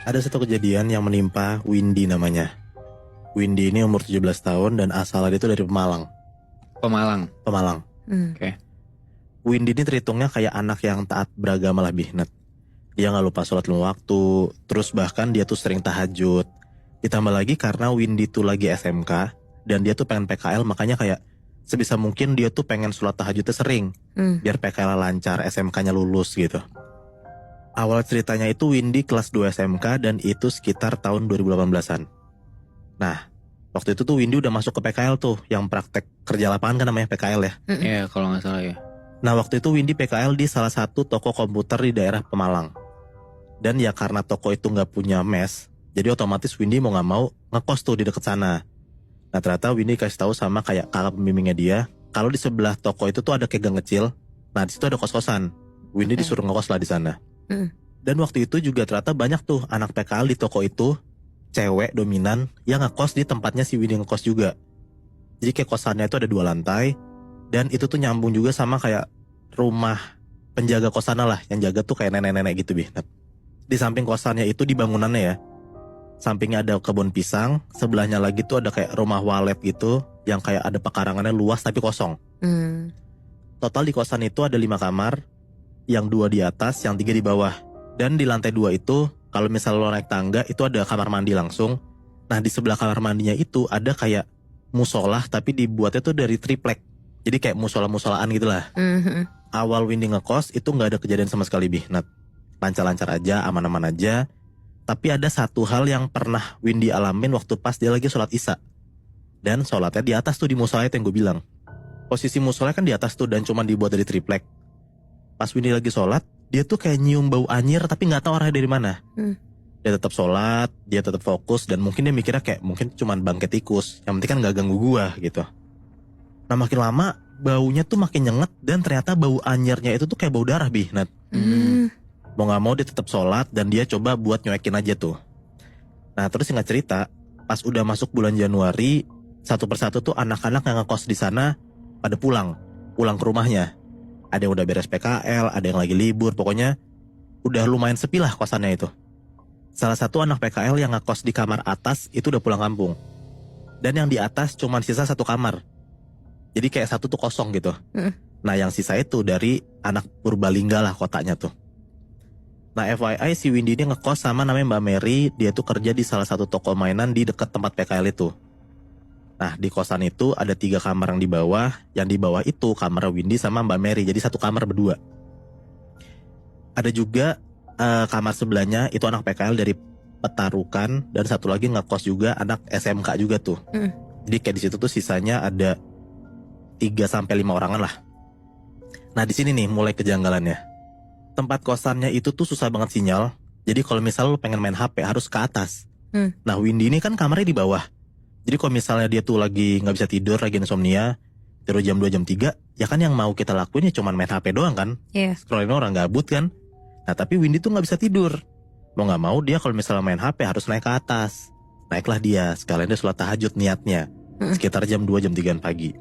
Ada satu kejadian yang menimpa Windy namanya. Windy ini umur 17 tahun dan asalnya itu dari Pemalang. Pemalang. Oke. Windy ini terhitungnya kayak anak yang taat beragama lah Bihnat. Dia gak lupa sholat lima waktu, terus bahkan dia tuh sering tahajud. Ditambah lagi karena Windy tuh lagi SMK, dan dia tuh pengen PKL, makanya kayak sebisa mungkin dia tuh pengen sholat tahajudnya sering. Biar PKL lancar, SMK-nya lulus gitu. Awal ceritanya itu Windy kelas 2 SMK dan itu sekitar tahun 2018-an. Nah, waktu itu tuh Windy udah masuk ke PKL tuh, yang praktek kerja lapangan kan namanya PKL ya. Iya kalau gak salah ya. Nah waktu itu Windy PKL di salah satu toko komputer di daerah Pemalang. Dan ya karena toko itu gak punya mes, jadi otomatis Windy mau gak mau ngekos tuh di deket sana. Nah ternyata Windy kasih tahu sama kayak kakak pembimbingnya dia, kalau di sebelah toko itu tuh ada kayak gang kecil. Nah di situ ada kos-kosan. Windy disuruh ngekos lah di sana. Dan waktu itu juga ternyata banyak tuh anak PKL di toko itu, cewek dominan yang ngekos di tempatnya si Windy ngekos juga. Jadi kayak kosannya itu ada 2 lantai, dan itu tuh nyambung juga sama kayak rumah penjaga kosannya lah, yang jaga tuh kayak nenek-nenek gitu Bihnat. Di samping kosannya itu di bangunannya ya, sampingnya ada kebun pisang, sebelahnya lagi tuh ada kayak rumah walet gitu, yang kayak ada pekarangannya luas tapi kosong. Total di kosan itu ada 5 kamar, yang 2 di atas, yang 3 di bawah. Dan di lantai 2 itu, kalau misalnya lo naik tangga, itu ada kamar mandi langsung. Nah di sebelah kamar mandinya itu ada kayak musola, tapi dibuatnya tuh dari triplek. Jadi kayak musola-musolaan gitu lah. Awal Windy ngekos itu gak ada kejadian sama sekali Bihnat. Lancar-lancar aja, aman-aman aja. Tapi ada satu hal yang pernah Windy alamin waktu pas dia lagi sholat isya. Dan sholatnya di atas tuh di musola itu yang gue bilang. Posisi musola kan di atas tuh dan cuma dibuat dari triplek. Pas Windy lagi sholat, dia tuh kayak nyium bau anyir tapi gak tahu arahnya dari mana. Dia tetap sholat, dia tetap fokus, dan mungkin dia mikirnya kayak mungkin cuma bangke tikus. Yang penting kan gak ganggu gua gitu. Nah makin lama baunya tuh makin nyenget, dan ternyata bau anyirnya itu tuh kayak bau darah Bihnat. Mau gak mau dia tetap sholat dan dia coba buat nyuekin aja tuh. Nah terus singkat cerita, pas udah masuk bulan Januari, satu persatu tuh anak-anak yang ngekos di sana pada pulang ke rumahnya. Ada yang udah beres PKL, ada yang lagi libur, pokoknya udah lumayan sepi lah kosannya itu. Salah satu anak PKL yang ngekos di kamar atas itu udah pulang kampung. Dan yang di atas cuman sisa 1 kamar. Jadi kayak satu tuh kosong gitu. Nah yang sisa itu dari anak Purbalingga lah kotanya tuh. Nah FYI si Windy ini ngekos sama namanya Mbak Mary. Dia tuh kerja di salah satu toko mainan di dekat tempat PKL itu. Nah di kosan itu ada 3 kamar yang di bawah. Yang di bawah itu kamar Windy sama Mbak Mary. Jadi 1 kamar berdua. Ada juga kamar sebelahnya itu anak PKL dari Petarukan. Dan satu lagi ngekos juga anak SMK juga tuh. Jadi kayak di situ tuh sisanya ada 3-5 orangan lah. Nah di sini nih mulai kejanggalannya. Tempat kosannya itu tuh susah banget sinyal. Jadi kalau misalnya lo pengen main HP harus ke atas. Nah Windy ini kan kamarnya di bawah. Jadi kalau misalnya dia tuh lagi gak bisa tidur, lagi insomnia, terus jam 2, jam 3, ya kan yang mau kita lakuin ya cuman main HP doang kan. Scrollin orang gabut kan. Nah tapi Windy tuh gak bisa tidur. Mau gak mau dia kalau misalnya main HP harus naik ke atas. Naiklah dia, sekalian dia sholat tahajud niatnya. Sekitar jam 2, jam 3 pagi.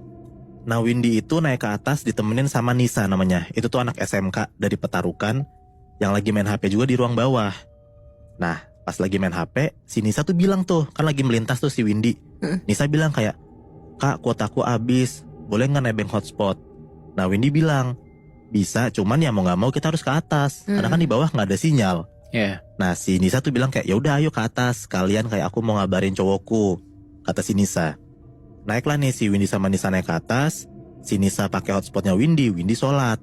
Nah Windy itu naik ke atas ditemenin sama Nisa namanya. Itu tuh anak SMK dari Petarukan, yang lagi main HP juga di ruang bawah. Nah pas lagi main HP, si Nisa tuh bilang tuh, kan lagi melintas tuh si Windy. Nisa bilang kayak, "Kak, kuotaku habis, boleh gak nebeng hotspot?" Nah Windy bilang, "Bisa, cuman ya mau gak mau kita harus ke atas, karena kan di bawah gak ada sinyal." Nah si Nisa tuh bilang kayak, "Ya udah ayo ke atas, kalian kayak aku mau ngabarin cowokku," kata si Nisa. Naiklah nih si Windy sama Nisa naik ke atas. Si Nisa pakai hotspotnya Windy sholat.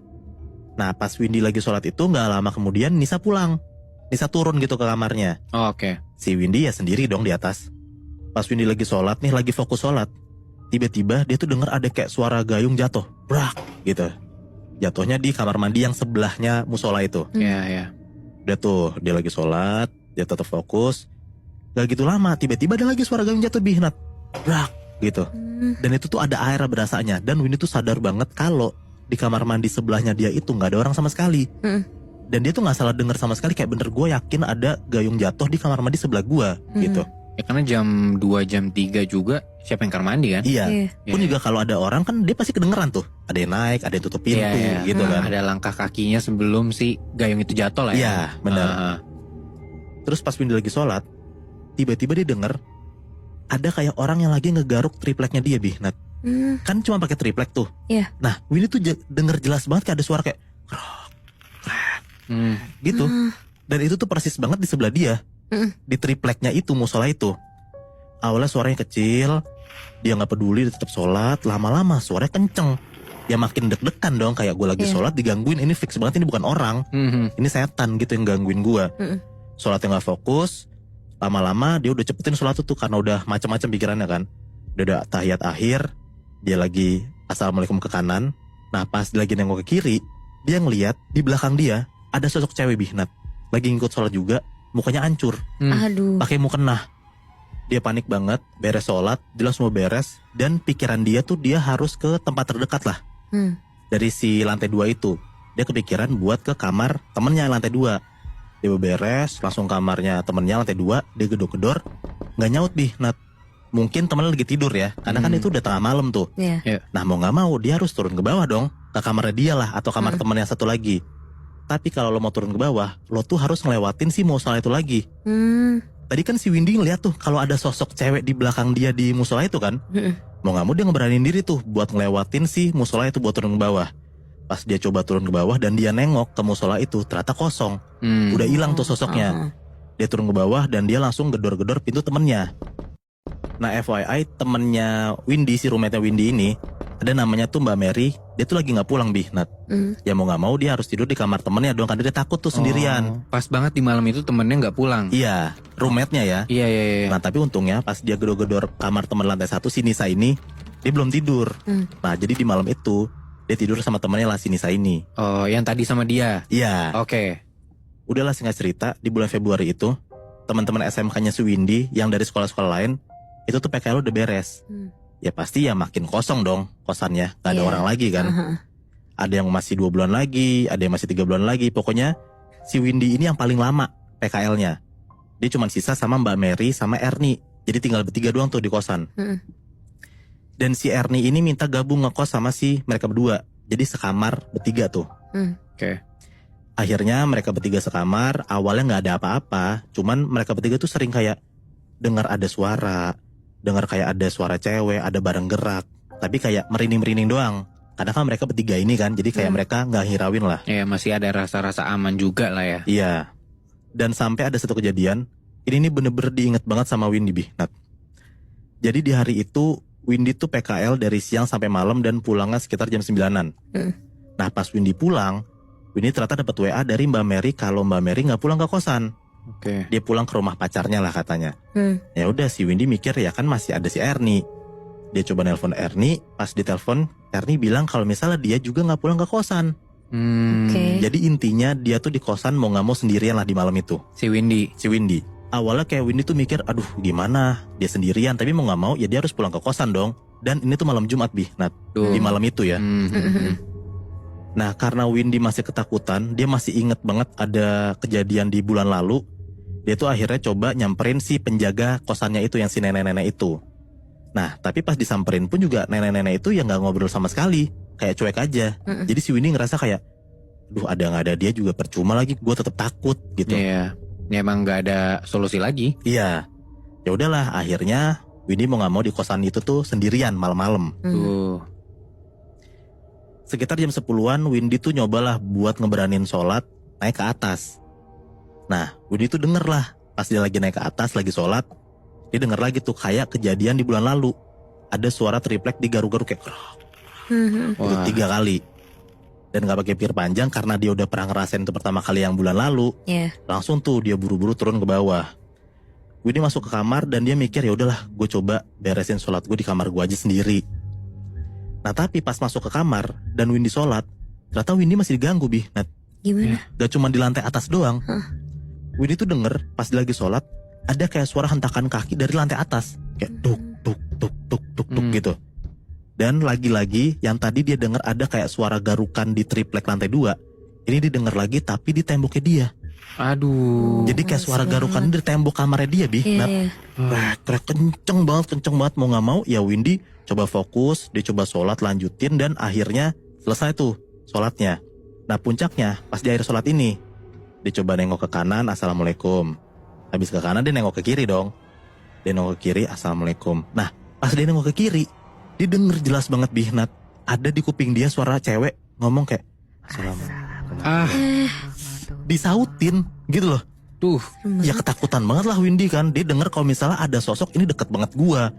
Nah pas Windy lagi sholat itu gak lama kemudian Nisa pulang. Nisa turun gitu ke kamarnya. Oke. Si Windy ya sendiri dong di atas. Pas Windy lagi sholat nih, lagi fokus sholat, tiba-tiba dia tuh denger ada kayak suara gayung jatuh, brak gitu. Jatuhnya di kamar mandi yang sebelahnya musola itu. Iya. Udah tuh dia lagi sholat, dia tetap fokus. Gak gitu lama, tiba-tiba ada lagi suara gayung jatuh Bihnat, brak gitu. Dan itu tuh ada air berasanya. Dan Windy tuh sadar banget kalau di kamar mandi sebelahnya dia itu gak ada orang sama sekali. Dan dia tuh gak salah denger sama sekali, kayak bener gue yakin ada gayung jatuh di kamar mandi sebelah gue gitu. Ya karena jam 2, jam 3 juga siapa yang kamar mandi kan? Iya. Iya. Pun Iya. juga kalau ada orang kan dia pasti kedengeran tuh. Ada yang naik, ada yang tutup pintu Iya, gitu kan. Ada langkah kakinya sebelum si gayung itu jatuh lah ya. Iya, benar. Ah, Terus pas Windy lagi sholat, tiba-tiba dia denger ada kayak orang yang lagi ngegaruk tripleknya dia, Nat. Kan cuma pakai triplek tuh. Iya. Nah, Windy tuh denger jelas banget kayak ada suara kayak gitu. Dan itu tuh persis banget di sebelah dia. Di tripleknya itu, musola itu. Awalnya suaranya kecil, dia nggak peduli, dia tetap sholat. Lama-lama suaranya kenceng. Ya makin deg-degan dong, kayak gue lagi Iya. sholat digangguin. Ini fix banget ini bukan orang, ini setan gitu yang gangguin gue. Sholatnya nggak fokus. Lama-lama dia udah cepetin sholat tuh karena udah macam-macam pikirannya kan. Udah tahiyat akhir, dia lagi assalamualaikum ke kanan. Nah pas lagi nengok ke kiri, dia ngeliat di belakang dia ada sosok cewek Nat. Lagi ngikut sholat juga, mukanya hancur, Aduh. pakai mukena. Dia panik banget, beres sholat, jelas mau beres. Dan pikiran dia tuh dia harus ke tempat terdekat lah. Dari si lantai 2 itu. Dia kepikiran buat ke kamar temennya lantai 2. Dia beres, langsung kamarnya temennya lantai 2. Dia gedor-gedor, gak nyaut Nat. Mungkin temennya lagi tidur ya, karena kan itu udah tengah malam tuh. Iya. Nah mau gak mau dia harus turun ke bawah dong, ke kamarnya dia lah, atau kamar temen yang satu lagi. Tapi kalau lo mau turun ke bawah, lo tuh harus ngelewatin si musola itu lagi. Tadi kan si Windy ngeliat tuh kalau ada sosok cewek di belakang dia di musola itu kan. Mau gak mau dia ngeberanin diri tuh buat ngelewatin si musola itu buat turun ke bawah. Pas dia coba turun ke bawah dan dia nengok ke musola itu, ternyata kosong. Udah hilang tuh sosoknya. Dia turun ke bawah dan dia langsung gedor-gedor pintu temennya. Nah FYI temennya Windy, si roommate-nya Windy ini, ada namanya tuh Mbak Mary. Dia tuh lagi gak pulang Nat. Ya mau gak mau dia harus tidur di kamar temennya dong, kan dia takut tuh sendirian. Pas banget di malam itu temennya nggak pulang. Iya, roommate-nya ya. Iya. Nah tapi untungnya pas dia gedor-gedor kamar teman lantai 1 si Nisa ini, dia belum tidur. Nah jadi di malam itu dia tidur sama temannya lah si Nisa ini. Oh, yang tadi sama dia. Iya. Oke. Udahlah singkat cerita, di bulan Februari itu teman-teman SMK-nya si Windy yang dari sekolah-sekolah lain itu tuh PKL udah beres. Ya pasti ya makin kosong dong kosannya, gak ada Iya. orang lagi kan. Ada yang masih 2 bulan lagi, ada yang masih 3 bulan lagi. Pokoknya si Windy ini yang paling lama PKL-nya. Dia cuma sisa sama Mbak Mary sama Ernie. Jadi tinggal bertiga doang tuh di kosan. Dan si Ernie ini minta gabung ngekos sama si mereka berdua. Jadi sekamar bertiga tuh. Oke. Akhirnya mereka bertiga sekamar. Awalnya gak ada apa-apa. Cuman mereka bertiga tuh sering kayak dengar ada suara, dengar kayak ada suara cewek, ada barang gerak. Tapi kayak merinding-merinding doang. Karena kan mereka bertiga ini kan, jadi kayak mereka gak hirauin lah. Ya masih ada rasa-rasa aman juga lah ya. Iya. Dan sampai ada satu kejadian, ini nih bener-bener diinget banget sama Windy Nat. Jadi di hari itu Windy tuh PKL dari siang sampai malam dan pulangnya sekitar jam 9-an. Nah pas Windy pulang, Windy ternyata dapat WA dari Mbak Mary kalau Mbak Mary gak pulang ke kosan. Oke. Dia pulang ke rumah pacarnya lah katanya. Ya udah si Windy mikir ya kan masih ada si Ernie. Dia coba nelpon Ernie, pas ditelepon Ernie bilang kalau misalnya dia juga nggak pulang ke kosan. Oke. Jadi intinya dia tuh di kosan mau nggak mau sendirian lah di malam itu. Si Windy. Si Windy. Awalnya kayak Windy tuh mikir, aduh gimana, dia sendirian tapi mau nggak mau ya dia harus pulang ke kosan dong. Dan ini tuh malam Jumat Nat, di malam itu ya. Nah karena Windy masih ketakutan, dia masih inget banget ada kejadian di bulan lalu. Dia tuh akhirnya coba nyamperin si penjaga kosannya itu yang si nenek-nenek itu. Nah tapi pas disamperin pun juga nenek-nenek itu ya gak ngobrol sama sekali. Kayak cuek aja. Jadi si Windy ngerasa kayak, duh ada gak ada dia juga percuma lagi, gue tetap takut gitu. Iya. Ya emang nggak ada solusi lagi. Iya. Ya udahlah akhirnya Windy mau gak mau di kosan itu tuh sendirian malam-malam. Tuh. Sekitar jam 10-an Windy tuh nyobalah buat ngeberanin sholat naik ke atas. Nah Windy tuh denger lah pas dia lagi naik ke atas lagi sholat, dia denger lagi tuh kayak kejadian di bulan lalu. Ada suara triplek digaruk-garuk kayak itu 3 kali. Dan gak pakai pikir panjang karena dia udah pernah ngerasain itu pertama kali yang bulan lalu. Langsung tuh dia buru-buru turun ke bawah. Windy masuk ke kamar dan dia mikir ya udahlah gue coba beresin sholat gue di kamar gue aja sendiri. Nah tapi pas masuk ke kamar dan Windy sholat, ternyata Windy masih diganggu Nat. Gimana? Gak cuma di lantai atas doang. Windy tuh denger pas dia lagi sholat ada kayak suara hentakan kaki dari lantai atas, kayak tuk tuk tuk tuk tuk tuk gitu. Dan lagi-lagi yang tadi dia denger ada kayak suara garukan di triplek lantai 2, ini didengar lagi tapi di temboknya dia. Aduh. Jadi kayak suara males garukan dari tembok kamarnya dia, Bi. Iya, Nat. iya. Krek, kenceng banget mau nggak mau ya Windy coba fokus, dia coba sholat lanjutin dan akhirnya selesai tuh sholatnya. Nah puncaknya pas di akhir sholat ini dia coba nengok ke kanan, assalamualaikum. Habis ke kanan dia nengok ke kiri dong. Dia nengok ke kiri, assalamualaikum. Nah pas dia nengok ke kiri dia denger jelas banget Bihnat, ada di kuping dia suara cewek ngomong kayak assalamualaikum. Ah, Disautin gitu loh. tuh. Ya ketakutan banget lah Windy kan. Dia denger kalau misalnya ada sosok ini deket banget gua.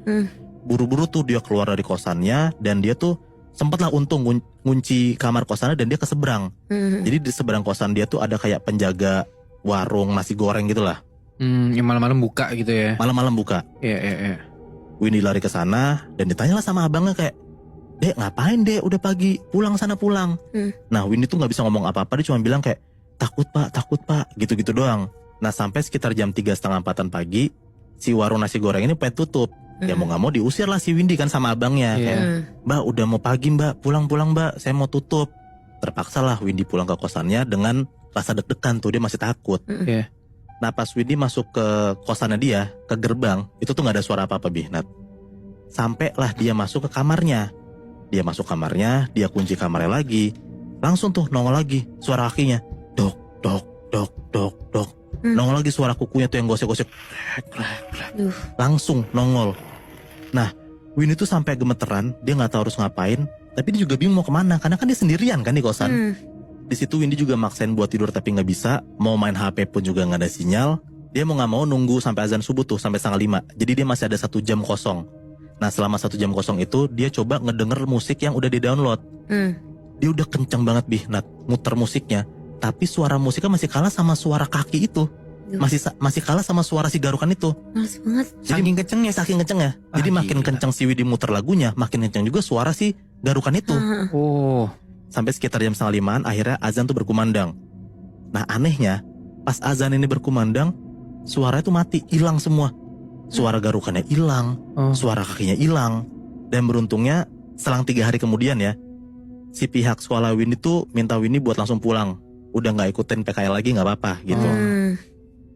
Buru-buru tuh dia keluar dari kosannya. Dan dia tuh sempet lah untung ngunci kamar kosannya dan dia ke seberang. Jadi di seberang kosan dia tuh ada kayak penjaga warung nasi goreng gitu lah. Yang malam-malam buka gitu ya. Malam-malam buka. Iya. Windy lari ke sana dan ditanyalah sama abangnya kayak, "Dek ngapain dek, udah pagi, pulang sana pulang." Nah Windy tuh gak bisa ngomong apa-apa, dia cuma bilang kayak takut pak, gitu-gitu doang. Nah sampai sekitar jam 3:30-4 pagi, si warung nasi goreng ini pengen tutup. Ya mau gak mau diusir lah si Windy kan sama abangnya. Iya. Kayak, "Mbak udah mau pagi mbak, pulang-pulang mbak, saya mau tutup." Terpaksa lah Windy pulang ke kosannya dengan rasa deg-degan tuh, dia masih takut. Iya. Nah pas Windy masuk ke kosannya dia, ke gerbang, itu tuh gak ada suara apa-apa Bihnat. Sampai lah dia masuk ke kamarnya. Dia masuk kamarnya, dia kunci kamarnya lagi. Langsung tuh nongol lagi suara kakinya. Dok, dok, dok, dok, dok. Nongol lagi suara kukunya tuh yang gosek-gosek. Duh. Langsung nongol. Nah Windy tuh sampai gemeteran, dia gak tahu harus ngapain. Tapi dia juga bingung mau kemana, karena kan dia sendirian kan di kosan. Di situ Windy juga maksain buat tidur tapi nggak bisa. Mau main HP pun juga nggak ada sinyal. Dia mau nggak mau nunggu sampai azan subuh tuh sampai 4:30. Jadi dia masih ada 1 jam kosong. Nah selama 1 jam kosong itu dia coba ngedenger musik yang udah di download. Dia udah kenceng banget Bihnat muter musiknya. Tapi suara musiknya masih kalah sama suara kaki itu. Masih kalah sama suara si garukan itu. Males banget. Saking kencengnya. Saking kencengnya. Jadi makin Gila. kenceng si Windy muter lagunya, makin kenceng juga suara si garukan itu. Oh. Sampai sekitar jam 4:30 akhirnya azan tuh berkumandang. Nah anehnya pas azan ini berkumandang, suara itu mati, hilang semua. Suara garukannya hilang, suara kakinya hilang. Dan beruntungnya selang 3 hari kemudian ya, si pihak sekolah Windy tuh minta Windy buat langsung pulang. Udah gak ikutin PKL lagi gak apa-apa gitu.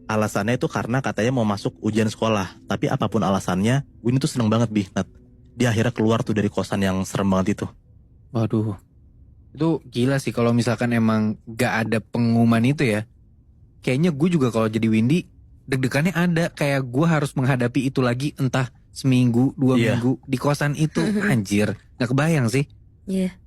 Alasannya itu karena katanya mau masuk ujian sekolah. Tapi apapun alasannya, Windy tuh seneng banget Bihnat. Dia akhirnya keluar tuh dari kosan yang serem banget itu. Waduh. Itu gila sih kalau misalkan emang gak ada pengumuman itu ya. Kayaknya gue juga kalau jadi Windy deg-degannya ada. Kayak gue harus menghadapi itu lagi entah seminggu, 2 Iya. minggu di kosan itu. Anjir, gak kebayang sih. Iya.